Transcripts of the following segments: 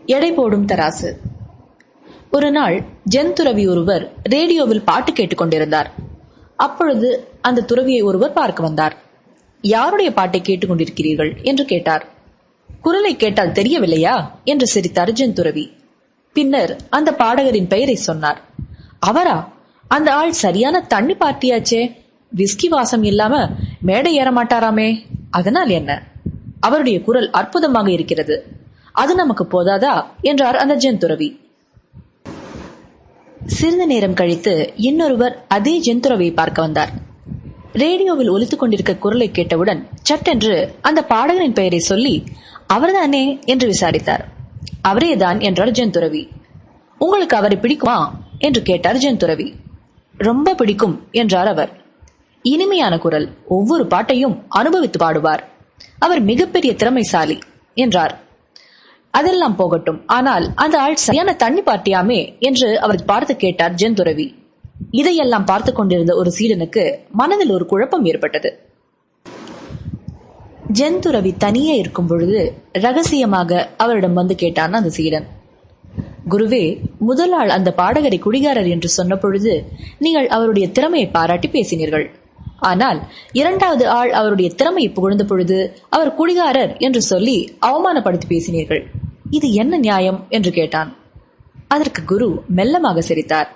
எடை போடும் தராசு. ஒரு நாள் ஜென் துறவி ஒருவர் ரேடியோவில் பாட்டு கேட்டுக்கொண்டிருந்தார். அப்பொழுது அந்த துறவியை ஒருவர் பார்க்க வந்தார். யாருடைய பாட்டை கேட்டுக்கொண்டிருக்கிறீர்கள் என்று கேட்டார். குரலை கேட்டால் தெரியவில்லையா என்று சிரித்தார் ஜென் துறவி. பின்னர் அந்த பாடகரின் பெயரை சொன்னார். அவரா? அந்த ஆள் சரியான தண்ணி பார்ட்டியாச்சே. விஸ்கி வாசம் இல்லாம மேடை ஏற மாட்டாராமே. அதனால் என்ன? அவருடைய குரல் அற்புதமாக இருக்கிறது. அது நமக்கு போதாதா என்றார் அந்த ஜென் துறவி. சிறிது நேரம் கழித்து இன்னொருவர் அதே ஜென் துறவியை பார்க்க வந்தார். ரேடியோவில் ஒலித்துக் கொண்டிருக்க குரலை கேட்டவுடன் சட்டென்று அந்த பாடகரின் பெயரை சொல்லி அவர்தானே என்று விசாரித்தார். அவரேதான் என்றார் ஜென் துறவி. உங்களுக்கு அவரை பிடிக்குமா என்று கேட்டார் ஜென் துறவி. ரொம்ப பிடிக்கும் என்றார் அவர். இனிமையான குரல், ஒவ்வொரு பாட்டையும் அனுபவித்து பாடுவார். அவர் மிகப்பெரிய திறமைசாலி என்றார். அதெல்லாம் போகட்டும், ஆனால் அந்த ஆள் சரியான தண்ணி பார்ட்டியாமே என்று அவர் பார்த்து கேட்டார் ஜென் துறவி. இதையெல்லாம் பார்த்து கொண்டிருந்த ஒரு சீடனுக்கு மனதில் ஒரு குழப்பம் ஏற்பட்டது. ஜென் துறவி தனியே இருக்கும் பொழுது ரகசியமாக அவரிடம் வந்து கேட்டான் அந்த சீடன். குருவே, முதல் ஆள் அந்த பாடகரை குடிகாரர் என்று சொன்ன பொழுது நீங்கள் அவருடைய திறமையை பாராட்டி பேசினீர்கள். ஆனால் இரண்டாவது ஆள் அவருடைய திறமையை புகழ்ந்த பொழுது அவர் குடிகாரர் என்று சொல்லி அவமானப்படுத்தி பேசினீர்கள். இது என்ன நியாயம் என்று கேட்டான். அதற்கு குரு மெல்லமாக சிரித்தார்.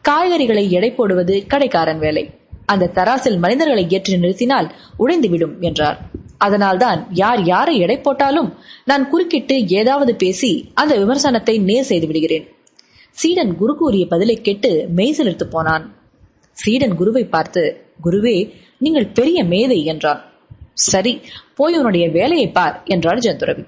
காய்கறிகளை எடை போடுவது கடைக்காரன் வேலை. அந்த தராசில் மனிதர்களை ஏற்றி நிறுத்தினால் உடைந்துவிடும் என்றார். அதனால்தான் யார் யாரை எடை போட்டாலும் நான் குறுக்கிட்டு ஏதாவது பேசி அந்த விமர்சனத்தை நேர் செய்து விடுகிறேன். சீடன் குரு கூறிய பதிலை கேட்டு மெய்சிலிர்த்து போனான். சீடன் குருவை பார்த்து, குருவே, நீங்கள் பெரிய மேதை என்றான். சரி, போய் உன்னுடைய வேலையை பார் என்றார் ஜென் துறவி.